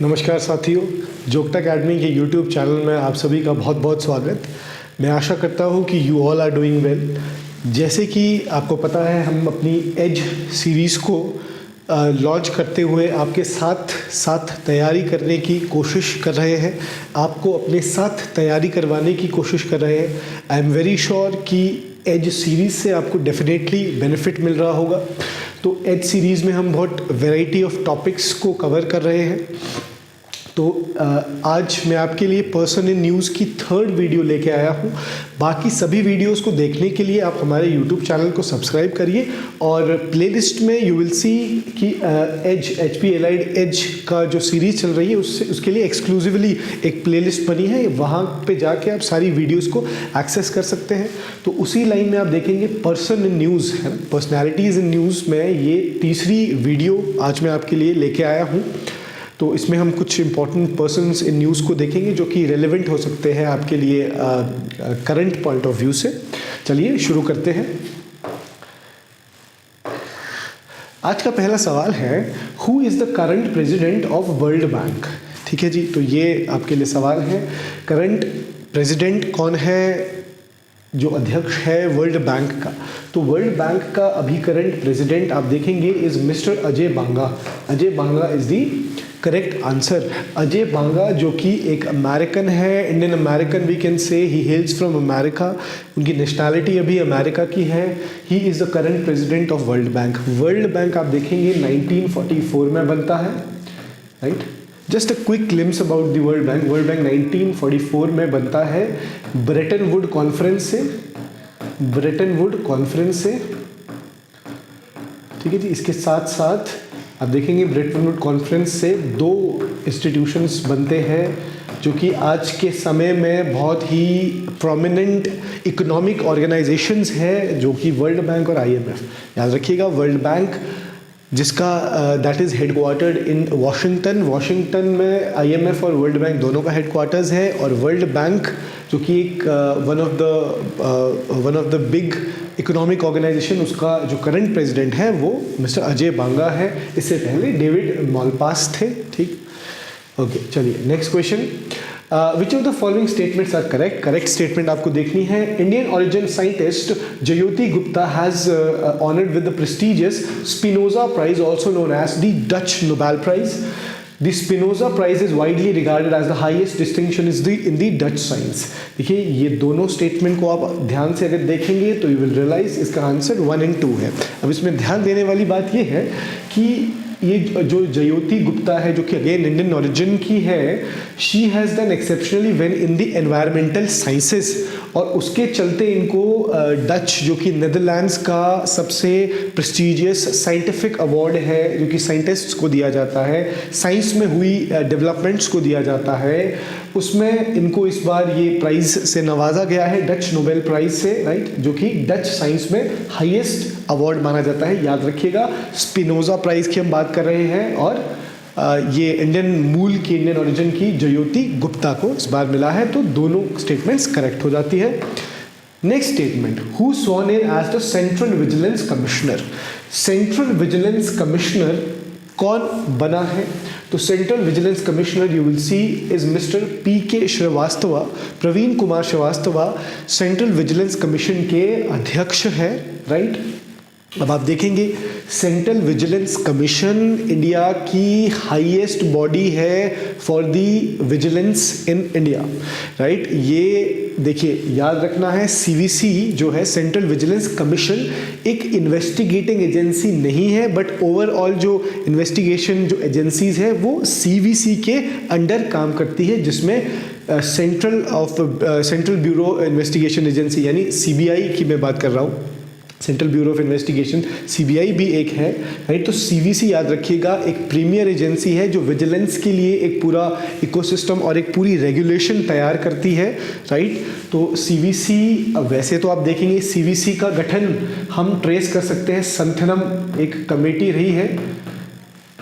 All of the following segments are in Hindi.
नमस्कार साथियों, जोगटा अकेडमी के यूट्यूब चैनल में आप सभी का बहुत बहुत स्वागत। मैं आशा करता हूँ कि you all are doing well. जैसे कि आपको पता है, हम अपनी एज सीरीज़ को लॉन्च करते हुए आपके साथ साथ तैयारी करने की कोशिश कर रहे हैं, आपको अपने साथ तैयारी करवाने की कोशिश कर रहे हैं। आई एम वेरी श्योर कि एज सीरीज़ से आपको डेफिनेटली बेनिफिट मिल रहा होगा। तो एज सीरीज़ में हम बहुत वैरायटी ऑफ टॉपिक्स को कवर कर रहे हैं। तो आज मैं आपके लिए पर्सन इन न्यूज़ की 3rd वीडियो लेके आया हूँ। बाकी सभी वीडियोस को देखने के लिए आप हमारे यूट्यूब चैनल को सब्सक्राइब करिए और प्लेलिस्ट में यू विल सी कि HP एलाइड एज का जो सीरीज़ चल रही है उसके लिए एक्सक्लूसिवली एक प्लेलिस्ट बनी है। वहाँ पे जाके आप सारी वीडियोस को एक्सेस कर सकते हैं। तो उसी लाइन में आप देखेंगे पर्सन इन न्यूज़ है ना, पर्सनैलिटीज़ इन न्यूज़ में ये 3री वीडियो आज मैं आपके लिए लेके आया हूँ। तो इसमें हम कुछ इम्पॉर्टेंट पर्सन्स इन न्यूज़ को देखेंगे जो कि रेलेवेंट हो सकते हैं आपके लिए करंट पॉइंट ऑफ व्यू से। चलिए शुरू करते हैं। आज का पहला सवाल है, who is the current president of World bank. ठीक है जी, तो ये आपके लिए सवाल है। करंट प्रेसिडेंट कौन है, जो अध्यक्ष है वर्ल्ड बैंक का। तो वर्ल्ड बैंक का अभी करंट प्रेसिडेंट आप देखेंगे is mister Ajay Banga. Ajay Banga is the correct answer. Ajay Banga जो कि एक अमेरिकन है, Indian American we can say, he hails from America, उनकी नेशनैलिटी अभी अमेरिका की है। He is the current president of World Bank. World Bank आप देखेंगे 1944 में बनता है, right. Just a quick glimpse about the World Bank. World Bank 1944 में बनता है ब्रेटन वुड कॉन्फ्रेंस से, ब्रेटन वुड कॉन्फ्रेंस से। ठीक है जी, इसके साथ साथ आप देखेंगे ब्रेटन वुड कॉन्फ्रेंस से 2 इंस्टीट्यूशंस बनते हैं जो कि आज के समय में बहुत ही प्रोमिनेंट इकोनॉमिक ऑर्गेनाइजेशंस है, जो कि वर्ल्ड बैंक और IMF। याद रखिएगा, वर्ल्ड बैंक जिसका that is headquartered in Washington. Washington में IMF और वर्ल्ड बैंक दोनों का हेडक्वार्टर्स है। और वर्ल्ड बैंक जो कि एक one of the big economic organization, उसका जो करंट प्रेसिडेंट है वो मिस्टर अजय बांगा है। इससे पहले डेविड मॉलपास थे। ठीक, ओके, चलिए next question. Which of the following statements are correct. Correct statement आपको देखनी है। Indian origin scientist Jyoti Gupta has honoured with the prestigious Spinoza Prize, also known as the Dutch Nobel Prize. The Spinoza Prize is widely regarded as the highest distinction in the Dutch science। देखिए, ये दोनों स्टेटमेंट को आप ध्यान से अगर देखेंगे तो यू विल रियलाइज इसका आंसर 1 और 2 है। अब इसमें ध्यान देने वाली बात ये है कि ये जो जयोति गुप्ता है, जो कि अगेन इंडियन ओरिजिन की है, she has done exceptionally well in the environmental sciences. और उसके चलते इनको डच, जो कि नेदरलैंड्स का सबसे प्रेस्टिजियस साइंटिफिक अवार्ड है, जो कि साइंटिस्ट्स को दिया जाता है, साइंस में हुई डेवलपमेंट्स को दिया जाता है, उसमें इनको इस बार ये प्राइज़ से नवाजा गया है, डच नोबेल प्राइज़ से, राइट, जो कि डच साइंस में हाईएस्ट अवार्ड माना जाता है। याद रखिएगा, स्पिनोजा प्राइज़ की हम बात कर रहे हैं और ये इंडियन मूल की, इंडियन ओरिजिन की जयोति गुप्ता को इस बार मिला है। तो दोनों स्टेटमेंट्स करेक्ट हो जाती है। Next statement, who sworn in as the central vigilance commissioner. Central vigilance commissioner कौन बना है? तो central vigilance commissioner you will see is mister PK Srivastava. Praveen Kumar Srivastava central vigilance commission के अध्यक्ष है, राइट। अब आप देखेंगे सेंट्रल विजिलेंस कमीशन इंडिया की हाईएस्ट बॉडी है for the vigilance in India, right. ये देखिए, याद रखना है, CVC जो है सेंट्रल विजिलेंस कमीशन एक इन्वेस्टिगेटिंग एजेंसी नहीं है, बट ओवरऑल जो इन्वेस्टिगेशन जो एजेंसीज है वो CVC के अंडर काम करती है, जिसमें सेंट्रल ब्यूरो इन्वेस्टिगेशन एजेंसी यानी CBI की मैं बात कर रहा हूँ। Central bureau of investigation CBI भी एक है, राइट। तो CVC याद रखिएगा एक प्रीमियर एजेंसी है जो विजिलेंस के लिए एक पूरा इकोसिस्टम और एक पूरी रेगुलेशन तैयार करती है, राइट। तो CVC, वैसे तो आप देखेंगे CVC का गठन हम ट्रेस कर सकते हैं, संथनम एक कमेटी रही है,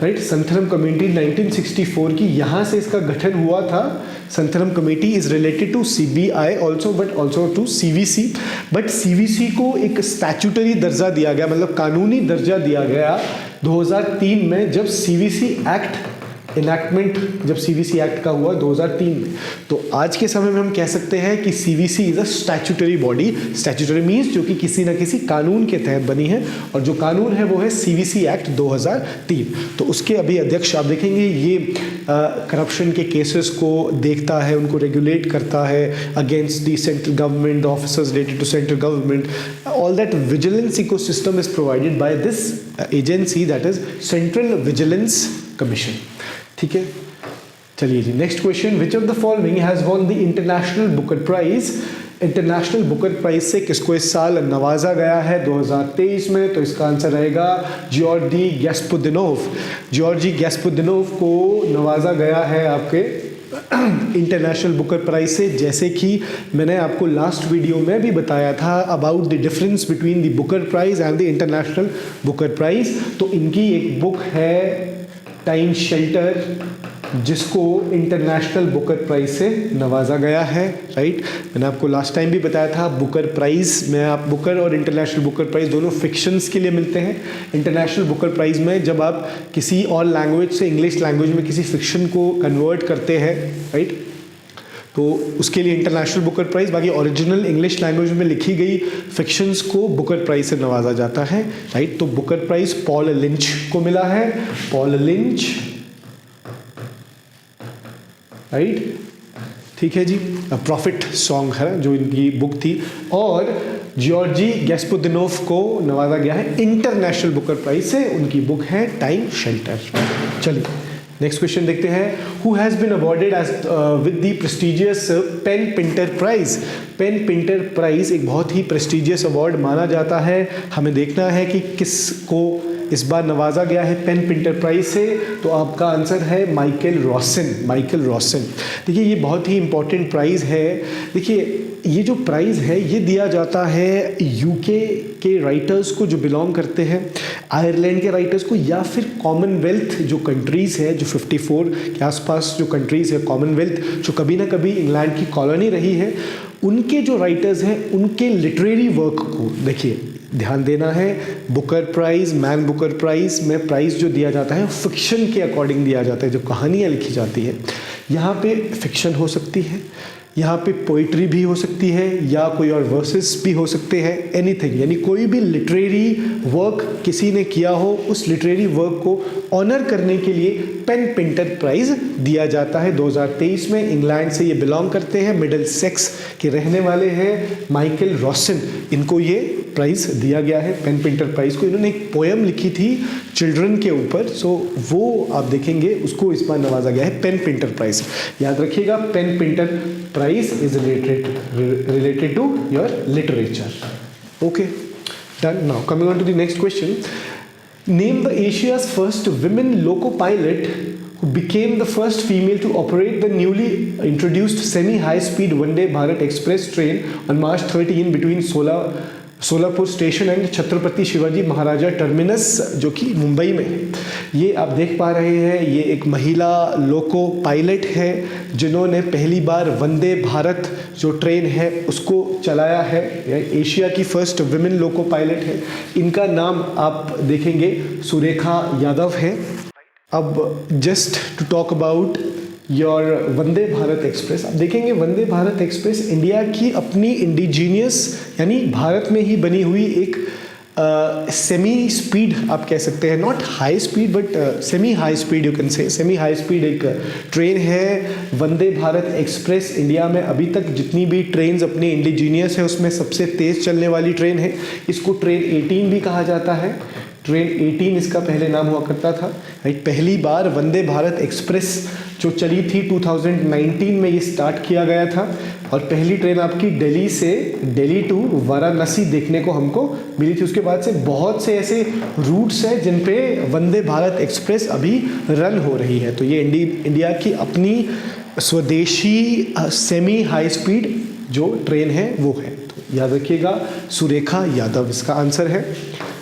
राइट। संथनम कमेटी 1964 की, यहाँ से इसका गठन हुआ था। Santhanam committee is related to CBI also, but also to CVC। But CVC को एक स्टैट्यूटरी दर्जा दिया गया, मतलब कानूनी दर्जा दिया गया 2003 में, जब CVC एक्ट इनैक्टमेंट जब सीवीसी एक्ट का हुआ 2003 में, तो आज के समय में हम कह सकते हैं कि CVC is a statutory body. Statutory means जो कि किसी न किसी कानून के तहत बनी है, और जो कानून है वो है सीवीसी एक्ट 2003। तो उसके अभी अध्यक्ष आप देखेंगे ये करप्शन के केसेस को देखता है, उनको रेगुलेट करता है against the central government, officers related to central government. All that vigilance ecosystem is provided by this agency, that is central vigilance commission. ठीक है, चलिए जी next question, which of the following has won the international Booker prize. International Booker prize से किसको इस साल नवाजा गया है 2023 में? तो इसका आंसर रहेगा जॉर्जी गैस्पुदिनोव। जॉर्जी गैस्पुदिनोव को नवाजा गया है आपके इंटरनेशनल बुकर प्राइज से। जैसे कि मैंने आपको लास्ट वीडियो में भी बताया था about the difference between the Booker Prize and the international Booker Prize. तो इनकी एक बुक है टाइम शेल्टर, जिसको इंटरनेशनल बुकर प्राइज से नवाजा गया है, राइट। मैंने आपको लास्ट टाइम भी बताया था बुकर प्राइज में, आप बुकर और इंटरनेशनल बुकर प्राइज दोनों फिक्शंस के लिए मिलते हैं। इंटरनेशनल बुकर प्राइज में जब आप किसी और लैंग्वेज से इंग्लिश लैंग्वेज में किसी फिक्शन को कन्वर्ट करते हैं, राइट, तो उसके लिए इंटरनेशनल बुकर प्राइज। बाकी ओरिजिनल इंग्लिश लैंग्वेज में लिखी गई फिक्शंस को बुकर प्राइज से नवाजा जाता है, राइट। तो बुकर प्राइज पॉल लिंच को मिला है, पॉल लिंच, राइट। ठीक है जी, प्रॉफिट सॉन्ग है जो इनकी बुक थी। और जॉर्जी गैस्पुदिनोव को नवाजा गया है इंटरनेशनल बुकर प्राइज से, उनकी बुक है टाइम शेल्टर। चलिए नेक्स्ट क्वेश्चन देखते हैं, who has been awarded as with the prestigious PEN Pinter Prize. PEN Pinter Prize एक बहुत ही प्रेस्टिजियस अवार्ड माना जाता है। हमें देखना है कि किसको इस बार नवाजा गया है पेन पिंटर प्राइज से। तो आपका आंसर है माइकल रॉसन। माइकल रॉसन, देखिए ये बहुत ही इंपॉर्टेंट प्राइज है। देखिए ये जो प्राइज़ है ये दिया जाता है यूके के राइटर्स को जो बिलोंग करते हैं, आयरलैंड के राइटर्स को, या फिर कॉमनवेल्थ जो कंट्रीज़ है, जो 54 के आसपास जो कंट्रीज़ है कॉमनवेल्थ, जो कभी ना कभी इंग्लैंड की कॉलोनी रही है, उनके जो राइटर्स हैं उनके लिटरेरी वर्क को देखिए ध्यान देना है। Booker Prize, Man Booker Prize में प्राइज़ जो दिया जाता है फिक्शन के अकॉर्डिंग दिया जाता है, जो कहानियाँ लिखी जाती है। यहाँ पे फिक्शन हो सकती है, यहाँ पे पोइट्री भी हो सकती है, या कोई और वर्सेस भी हो सकते हैं, एनीथिंग, यानी कोई भी लिटरेरी वर्क किसी ने किया हो, उस लिटरेरी वर्क को ऑनर करने के लिए पेन पिंटर प्राइज़ दिया जाता है 2023 में। इंग्लैंड से ये बिलोंग करते हैं, मिडिल सेक्स के रहने वाले हैं, माइकल रॉसन, इनको ये प्राइज़ दिया गया है पेन पिंटर प्राइज़ को। इन्होंने एक पोएम लिखी थी चिल्ड्रन के ऊपर, सो वो आप देखेंगे उसको इस बार नवाजा गया है पेन पिंटर प्राइज़। याद रखिएगा PEN Pinter Prize is related to your literature. Okay, done. Now coming on to the next question. Name the Asia's first women loco pilot who became the first female to operate the newly introduced semi-high-speed Vande Bharat Express train on March 13 between Solapur station and Chhatrapati Shivaji Maharaja terminus, जो कि मुंबई में है। ये आप देख पा रहे हैं, ये एक महिला लोको पायलट है जिन्होंने पहली बार वंदे भारत जो ट्रेन है उसको चलाया है। एशिया की फर्स्ट विमेन लोको पायलट है। इनका नाम आप देखेंगे सुरेखा यादव है। अब just to talk about your Vande Bharat express, आप देखेंगे वंदे भारत एक्सप्रेस इंडिया की अपनी इंडिजीनियस यानी भारत में ही बनी हुई एक सेमी स्पीड आप कह सकते हैं, not high speed but semi high speed, you can से सेमी हाई स्पीड एक ट्रेन है वंदे भारत एक्सप्रेस। इंडिया में अभी तक जितनी भी ट्रेन्स अपनी इंडिजीनियस है उसमें सबसे तेज़ चलने वाली ट्रेन है। इसको ट्रेन 18 भी कहा जाता है। ट्रेन 18 इसका पहले नाम हुआ करता था, राइट। पहली बार वंदे भारत एक्सप्रेस जो चली थी 2019 में ये स्टार्ट किया गया था, और पहली ट्रेन आपकी दिल्ली से दिल्ली टू वाराणसी देखने को हमको मिली थी। उसके बाद से बहुत से ऐसे रूट्स हैं जिन पे वंदे भारत एक्सप्रेस अभी रन हो रही है। तो ये इंडिया की अपनी स्वदेशी सेमी हाई स्पीड जो ट्रेन है वो है। तो याद रखिएगा सुरेखा यादव इसका आंसर है।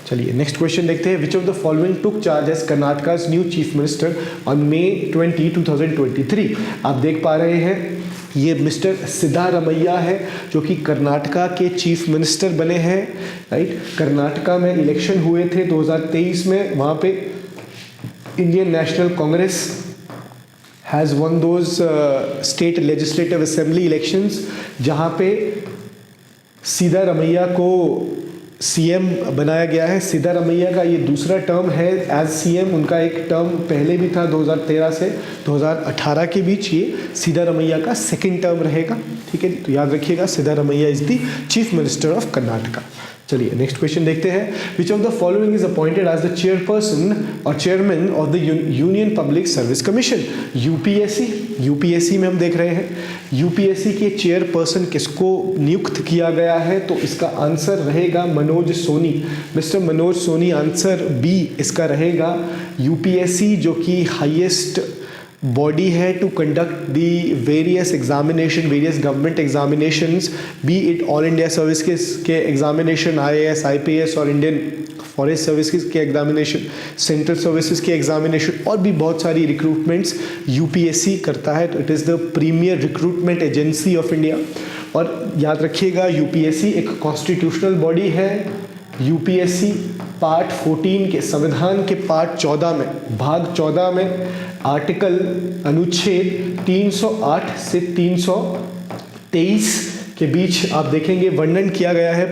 चलिए नेक्स्ट क्वेश्चन देखते हैं, which of the following took charge as Karnataka's new chief minister on May 20, 2023। आप देख पा रहे हैं ये मिस्टर सिद्धारमैया है जो कि कर्नाटका के चीफ मिनिस्टर बने हैं, राइट। कर्नाटका में इलेक्शन हुए थे 2023 में, वहाँ पे Indian national Congress has one those state legislative assembly elections जहाँ पे सिद्धारमैया को सीएम बनाया गया है। सिद्धारमैया का ये दूसरा टर्म है एज सीएम, उनका एक टर्म पहले भी था 2013 से 2018 के बीच, ये सिद्धारमैया का सेकंड टर्म रहेगा, ठीक है। तो याद रखिएगा Siddaramaiah is the chief minister of Karnataka. चलिए नेक्स्ट क्वेश्चन देखते हैं। Which of the following is appointed as the chairperson और chairman of the union public service commission? UPSC, UPSC में हम देख रहे हैं यूपीएससी के चेयरपर्सन किसको नियुक्त किया गया है, तो इसका आंसर रहेगा Manoj Soni, mister Manoj Soni, answer B इसका रहेगा। यूपीएससी जो कि हाईएस्ट बॉडी है to conduct the various examination, various government examinations, be it all India service के एग्जामिनेशन, आईएएस, आईपीएस और इंडियन फॉरेस्ट सर्विसेज के एग्जामिनेशन, सेंट्रल सर्विसेज के एग्जामिनेशन और भी बहुत सारी रिक्रूटमेंट्स यूपीएससी करता है। तो it is the premier recruitment agency of India. और याद रखिएगा यूपीएससी एक कॉन्स्टिट्यूशनल बॉडी है। यूपीएससी पार्ट 14 के संविधान के पार्ट 14 में, भाग 14 में आर्टिकल अनुच्छेद 308 से 323 के बीच आप देखेंगे वर्णन किया गया है।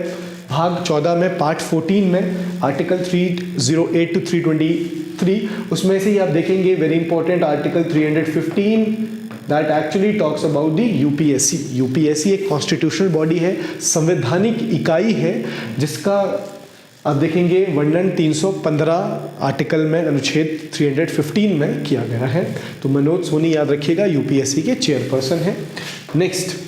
भाग 14 में पार्ट 14 में आर्टिकल 308 टू 323, उसमें से ही आप देखेंगे very important article 315 that actually talks about the UPSC. UPSC एक कॉन्स्टिट्यूशनल बॉडी है, संवैधानिक इकाई है, जिसका आप देखेंगे वर्णन 315 आर्टिकल में अनुच्छेद 315 में किया गया है। तो मनोज सोनी याद रखिएगा यूपीएससी के चेयरपर्सन है। Next,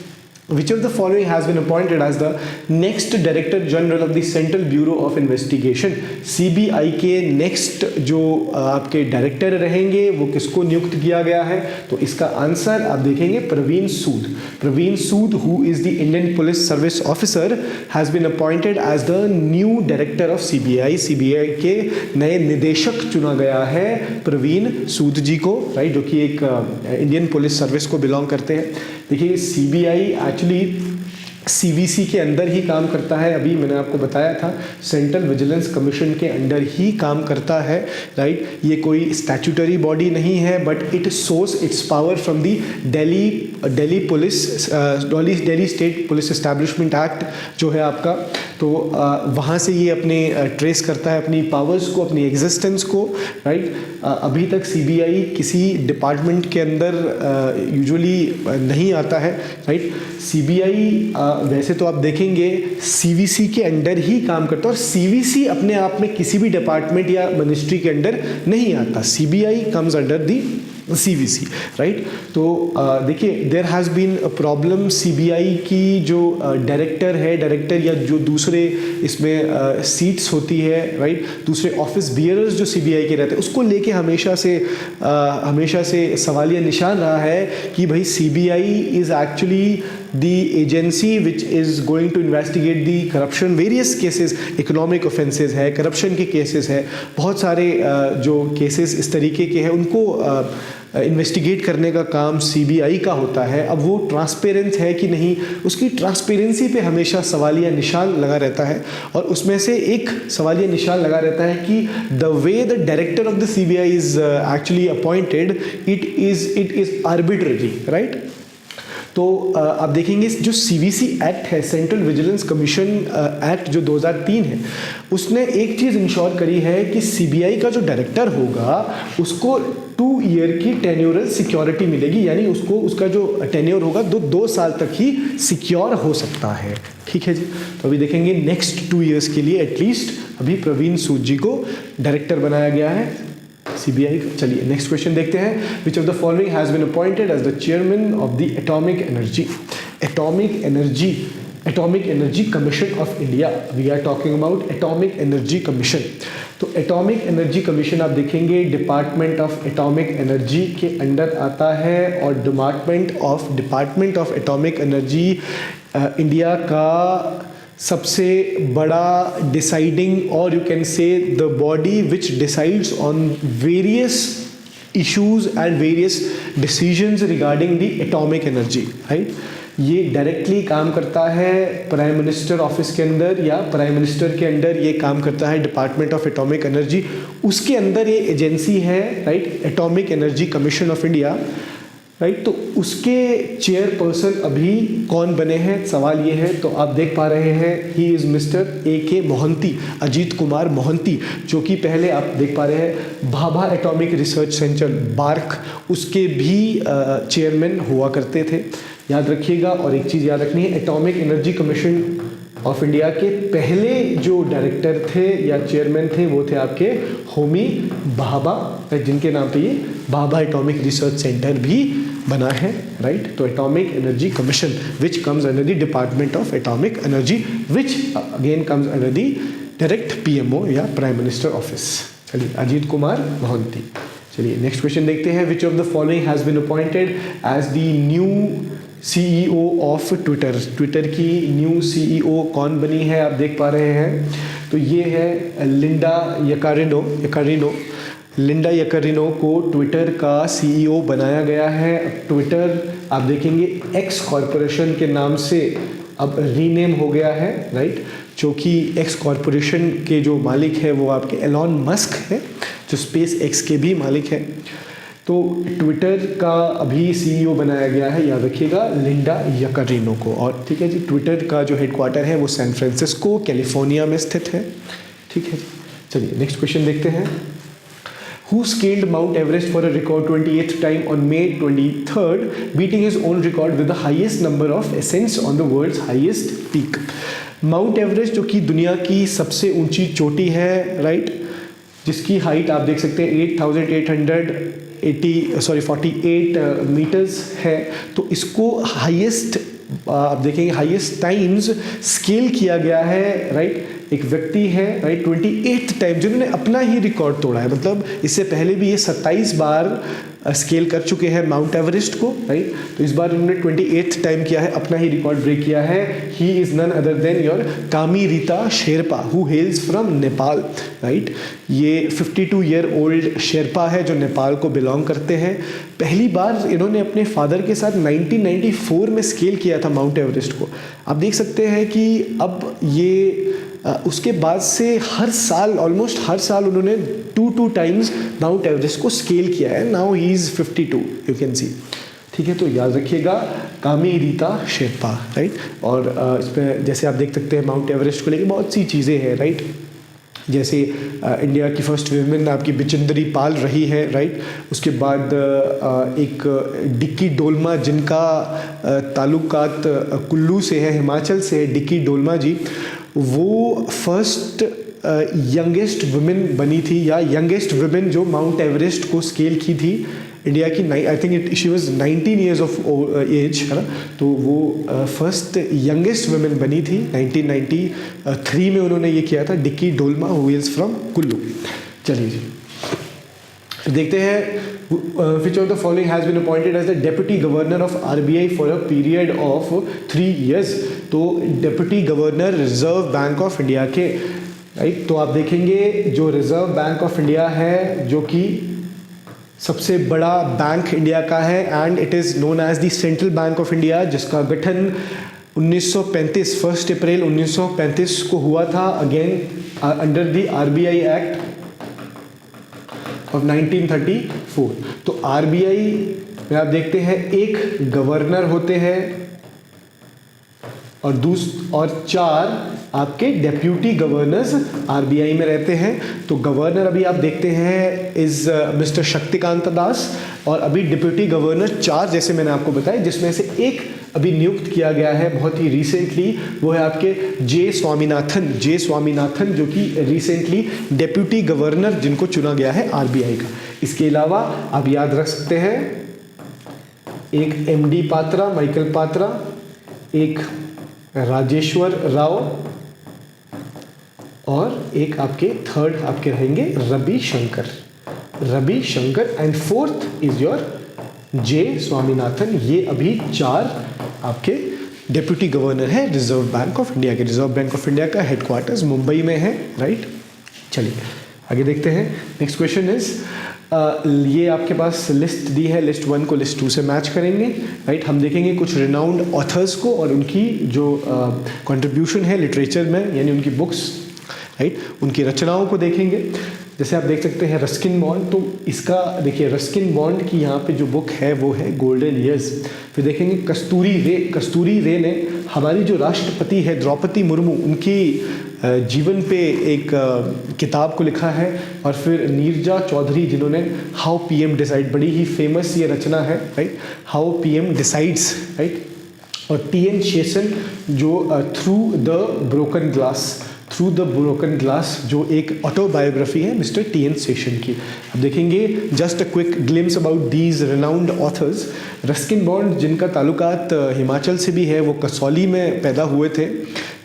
which of the following has been appointed as the next director general of the Central Bureau of Investigation? CBI के नेक्स्ट जो आपके डायरेक्टर रहेंगे वो किसको नियुक्त किया गया है, तो इसका आंसर आप देखेंगे Praveen Sood. Praveen Sood who is the Indian police service officer has been appointed as the new director of CBI. CBI के नए निदेशक चुना गया है प्रवीण सूद जी को, राइट, जो कि एक इंडियन पुलिस सर्विस को बिलोंग करते हैं। देखिए सीबीआई एक्चुअली सीवीसी के अंदर ही काम करता है, अभी मैंने आपको बताया था सेंट्रल विजिलेंस कमीशन के अंडर ही काम करता है, राइट। ये कोई स्टैट्यूटरी बॉडी नहीं है but it source it's power from the Delhi police, Delhi state police establishment act जो है आपका, तो वहाँ से ये अपने ट्रेस करता है अपनी पावर्स को, अपनी एग्जिस्टेंस को, राइट। अभी तक सीबीआई किसी डिपार्टमेंट के अंदर यूजुअली नहीं आता है, राइट। सीबीआई वैसे तो आप देखेंगे सीवीसी के अंडर ही काम करता है और सीवीसी अपने आप में किसी भी डिपार्टमेंट या मिनिस्ट्री के अंडर नहीं आता। CBI comes under the CVC, right. तो देखिए there has been a problem, CBI की जो डायरेक्टर या जो दूसरे इसमें सीट्स होती है, राइट, दूसरे ऑफिस बियरर्स जो सीबीआई के रहते हैं उसको लेके हमेशा से सवालिया निशान रहा है कि भाई CBI is actually the agency which is going to investigate the corruption, various cases, economic offenses है, corruption के cases है, बहुत सारे जो cases इस तरीके के हैं उनको इन्वेस्टिगेट करने का काम सीबीआई का होता है। अब वो ट्रांसपेरेंट है कि नहीं, उसकी ट्रांसपेरेंसी पे हमेशा सवालिया निशान लगा रहता है और उसमें से एक सवालिया निशान लगा रहता है कि the way the director of the CBI is actually appointed it is arbitrary, right. तो आप देखेंगे जो सीवीसी एक्ट है, सेंट्रल विजिलेंस कमीशन एक्ट जो 2003 है, उसने एक चीज़ इंश्योर करी है कि सीबीआई का जो डायरेक्टर होगा उसको 2 ईयर की टेन्योरल सिक्योरिटी मिलेगी, यानी उसका जो टेन्योर होगा 2 साल तक ही सिक्योर हो सकता है, ठीक है जी। तो अभी देखेंगे नेक्स्ट 2 ईयर्स के लिए एटलीस्ट अभी प्रवीण सूद जी को डायरेक्टर बनाया गया है सीबीआई। चलिए नेक्स्ट क्वेश्चन देखते हैं। Which of the following has been appointed as the chairman of the atomic energy commission of India? We are talking about atomic energy commission. तो एटॉमिक एनर्जी कमीशन आप देखेंगे डिपार्टमेंट ऑफ एटॉमिक एनर्जी के अंडर आता है और department of atomic energy India का सबसे बड़ा डिसाइडिंग और you can say the body which decides on various issues and various decisions regarding the atomic energy, right. ये डायरेक्टली काम करता है प्राइम मिनिस्टर ऑफिस के अंदर या प्राइम मिनिस्टर के अंडर ये काम करता है डिपार्टमेंट ऑफ एटॉमिक एनर्जी, उसके अंदर ये एजेंसी है, right, atomic energy commission of India. Right. तो उसके चेयरपर्सन अभी कौन बने हैं, सवाल ये है। तो आप देख पा रहे हैं he is mister AK Mohanty, Ajit Kumar Mohanty, जो कि पहले आप देख पा रहे हैं Bhabha atomic research centre bark, उसके भी चेयरमैन हुआ करते थे, याद रखिएगा। और एक चीज़ याद रखनी है, atomic energy commission of India के पहले जो डायरेक्टर थे या चेयरमैन थे वो थे आपके होमी भाभा, जिनके नाम पे ये भाभा एटॉमिक रिसर्च सेंटर भी बना है, राइट। तो atomic energy commission which comes under the department of atomic energy, which again comes under the direct PMO या प्राइम मिनिस्टर ऑफिस। चलिए, अजीत कुमार मोहंती। चलिए नेक्स्ट क्वेश्चन देखते हैं। Which of the following has been appointed as the new CEO of Twitter. Twitter की न्यू CEO कौन बनी है, आप देख पा रहे हैं। तो ये है लिंडा यकारिनो। लिंडा यकारिनो को ट्विटर का CEO बनाया गया है। अब ट्विटर आप देखेंगे एक्स कॉरपोरेशन के नाम से अब रीनेम हो गया है, राइट। जो कि एक्स कॉरपोरेशन के जो मालिक है वो आपके एलॉन मस्क है, जो स्पेस एक्स के भी मालिक है। तो ट्विटर का अभी CEO बनाया गया है, याद रखिएगा, लिंडा यकारिनो को। और ठीक है जी, ट्विटर का जो हेडक्वार्टर है वो सैन फ्रांसिस्को कैलिफोर्निया में स्थित है, ठीक है। चलिए नेक्स्ट क्वेश्चन देखते हैं। Who scaled Mount Everest for a record 28th time on May 23rd, beating his own record with the highest number of ascents on the world's highest peak? Mount Everest जो कि दुनिया की सबसे ऊंची चोटी है, राइट, जिसकी हाइट आप देख सकते हैं 48 मीटर्स है। तो इसको हाईएस्ट आप देखेंगे हाईएस्ट टाइम्स स्केल किया गया है, राइट। एक व्यक्ति है, राइट, 28th टाइम जिन्होंने अपना ही रिकॉर्ड तोड़ा है। मतलब इससे पहले भी ये 27 बार स्केल कर चुके हैं माउंट एवरेस्ट को, राइट। तो इस बार उन्होंने 28th टाइम किया है, अपना ही रिकॉर्ड ब्रेक किया है। He is none other than your Kami Rita Sherpa, who hails from Nepal, right. ये 52 ईयर ओल्ड शेरपा है जो नेपाल को बिलोंग करते हैं। पहली बार इन्होंने अपने फादर के साथ 1994 में स्केल किया था माउंट एवरेस्ट को। आप देख सकते हैं कि अब ये उसके बाद से हर साल, ऑलमोस्ट हर साल उन्होंने 2 टाइम्स माउंट एवरेस्ट को स्केल किया है। Now he is 52, you can see, ठीक है। तो याद रखिएगा कामी रीता शेरपा, राइट। और इसमें जैसे आप देख सकते हैं माउंट एवरेस्ट को लेकर बहुत सी चीज़ें हैं, राइट। जैसे इंडिया की फर्स्ट वीमेन आपकी बिचेंद्री पाल रही है, राइट। उसके बाद एक डिक्की डोलमा जिनका ताल्लुकात कुल्लू से है, हिमाचल से है, डिक्की डोलमा जी, वो फर्स्ट यंगेस्ट वुमेन बनी थी या यंगेस्ट वुमेन जो माउंट एवरेस्ट को स्केल की थी इंडिया की। I think she was 19 years of age, है ना। तो वो फर्स्ट यंगेस्ट वुमेन बनी थी। 1993 में उन्होंने ये किया था, Dicky Dolma, who is from Kullu. चलिए जी देखते हैं। Which of the following has been appointed as the deputy governor of RBI for a period of 3 years? तो deputy governor reserve Bank of India के, राइट। तो आप देखेंगे जो रिजर्व बैंक ऑफ इंडिया है, जो कि सबसे बड़ा बैंक इंडिया का है, and it is known as the central bank of India, जिसका गठन 1935 1 अप्रैल 1935 को हुआ था, again under the RBI act of 1934। तो RBI में आप देखते हैं एक गवर्नर होते हैं और 4 आपके डेप्यूटी गवर्नर्स RBI में रहते हैं। तो गवर्नर अभी आप देखते हैं इज मिस्टर शक्तिकांत दास, और अभी डिप्यूटी गवर्नर 4 जैसे मैंने आपको बताया, जिसमें से एक अभी नियुक्त किया गया है बहुत ही रिसेंटली, वो है आपके जे स्वामीनाथन, जो कि रिसेंटली डेप्यूटी गवर्नर जिनको चुना गया है RBI का। इसके अलावा आप याद रख सकते हैं एक MD पात्रा, माइकल पात्रा, एक राजेश्वर राव, और एक आपके थर्ड आपके रहेंगे Ravi Shankar, and fourth is your J Swaminathan. ये अभी 4 आपके डेप्यूटी गवर्नर है रिजर्व बैंक ऑफ इंडिया के। रिजर्व बैंक ऑफ इंडिया का हेडक्वार्टर्स मुंबई में है, राइट। चलिए आगे देखते हैं। नेक्स्ट क्वेश्चन इज, ये आपके पास लिस्ट दी है, लिस्ट 1 को लिस्ट 2 से मैच करेंगे, राइट। हम देखेंगे कुछ रिनाउंड ऑथर्स को और उनकी जो कंट्रीब्यूशन है लिटरेचर में, यानी उनकी बुक्स, राइट, उनकी रचनाओं को देखेंगे। जैसे आप देख सकते हैं रस्किन बॉन्ड, तो इसका देखिए रस्किन बॉन्ड की यहाँ पे जो बुक है वो है गोल्डन ईयर्स। फिर देखेंगे कस्तूरी रे ने हमारी जो राष्ट्रपति है द्रौपदी मुर्मू, उनकी जीवन पे एक किताब को लिखा है। और फिर नीरजा चौधरी जिन्होंने हाउ पीएम डिसाइड, बड़ी ही फेमस ये रचना है, right, how PM decides, right. और टीएन शेषन जो थ्रू द ब्रोकन ग्लास जो एक ऑटोबायोग्राफी है मिस्टर टीएन शेषन की। अब देखेंगे just a quick glimpse about these renowned authors. Ruskin bond जिनका ताल्लुकात हिमाचल से भी है, वो कसौली में पैदा हुए थे,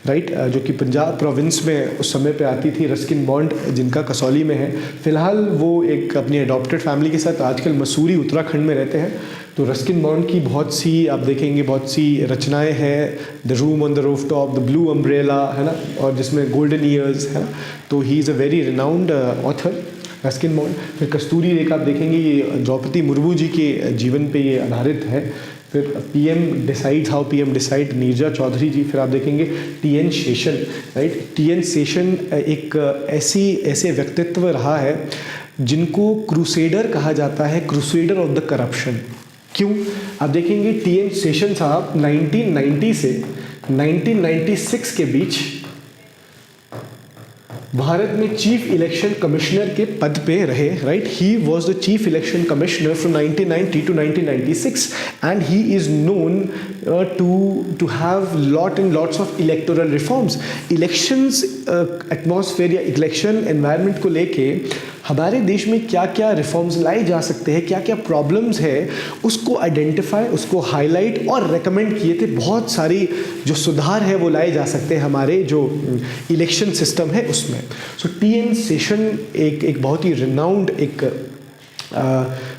राइट, जो कि पंजाब प्रोविंस में उस समय पे आती थी। रस्किन बॉन्ड जिनका कसौली में है, फ़िलहाल वो एक अपनी अडॉप्टेड फैमिली के साथ आजकल मसूरी उत्तराखंड में रहते हैं। तो रस्किन बॉन्ड की बहुत सी आप देखेंगे बहुत सी रचनाएं हैं, the room on the roof top, the blue umbrella, है ना, और जिसमें गोल्डन ईयर्स है ना। तो he is a very renowned author Ruskin bond. फिर कस्तूरी रेखा आप देखेंगे ये द्रौपदी मुर्मू जी के जीवन पे ये आधारित है। फिर PM decides, how PM decide, Neerja Chaudhary ji. फिर आप देखेंगे TN Seshan, right. TN Seshan एक ऐसे व्यक्तित्व रहा है जिनको क्रूसेडर कहा जाता है, क्रूसेडर ऑफ द करप्शन। क्यों? आप देखेंगे टीएन शेषन साहब 1990 से 1996 के बीच भारत में चीफ इलेक्शन कमिश्नर के पद पे रहे, right. He was the chief election commissioner from 1990 to 1996 and he is known to have lots of electoral reforms. Elections atmosphere या इलेक्शन एनवायरनमेंट को लेके हमारे देश में क्या क्या रिफॉर्म्स लाए जा सकते हैं, क्या क्या प्रॉब्लम्स है, उसको आइडेंटिफाई, उसको हाईलाइट और रेकमेंड किए थे। बहुत सारी जो सुधार है वो लाए जा सकते हैं हमारे जो इलेक्शन सिस्टम है उसमें। सो टीएन शेषन एक बहुत ही रिनाउंड एक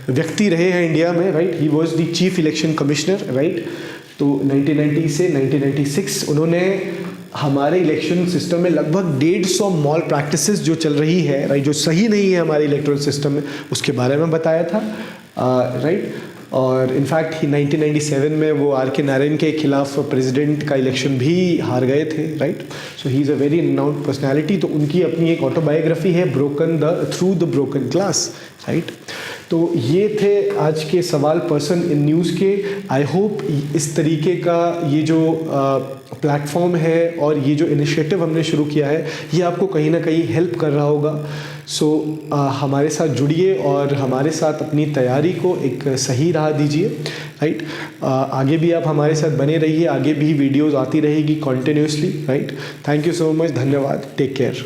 व्यक्ति रहे हैं इंडिया में, right. He was the chief election commissioner, right. तो 1990 से 1996 उन्होंने हमारे इलेक्शन सिस्टम में लगभग 150 मॉल प्रैक्टिसेस जो चल रही है, राइट, जो सही नहीं है हमारे इलेक्टोरल सिस्टम में, उसके बारे में बताया था, राइट। और इनफैक्ट 1997 में वो आर के नारायण के खिलाफ प्रेसिडेंट का इलेक्शन भी हार गए थे, right. So he is a very renowned personality. तो उनकी अपनी एक ऑटोबायोग्राफी है through the broken glass, right. तो ये थे आज के सवाल पर्सन इन न्यूज़ के। आई होप इस तरीके का ये जो प्लेटफॉर्म है और ये जो इनिशिएटिव हमने शुरू किया है ये आपको कहीं ना कहीं हेल्प कर रहा होगा। सो हमारे साथ जुड़िए और हमारे साथ अपनी तैयारी को एक सही राह दीजिए, राइट। आगे भी आप हमारे साथ बने रहिए, आगे भी वीडियोज़ आती रहेगी continuously, right. Thank you so much, धन्यवाद, टेक केयर।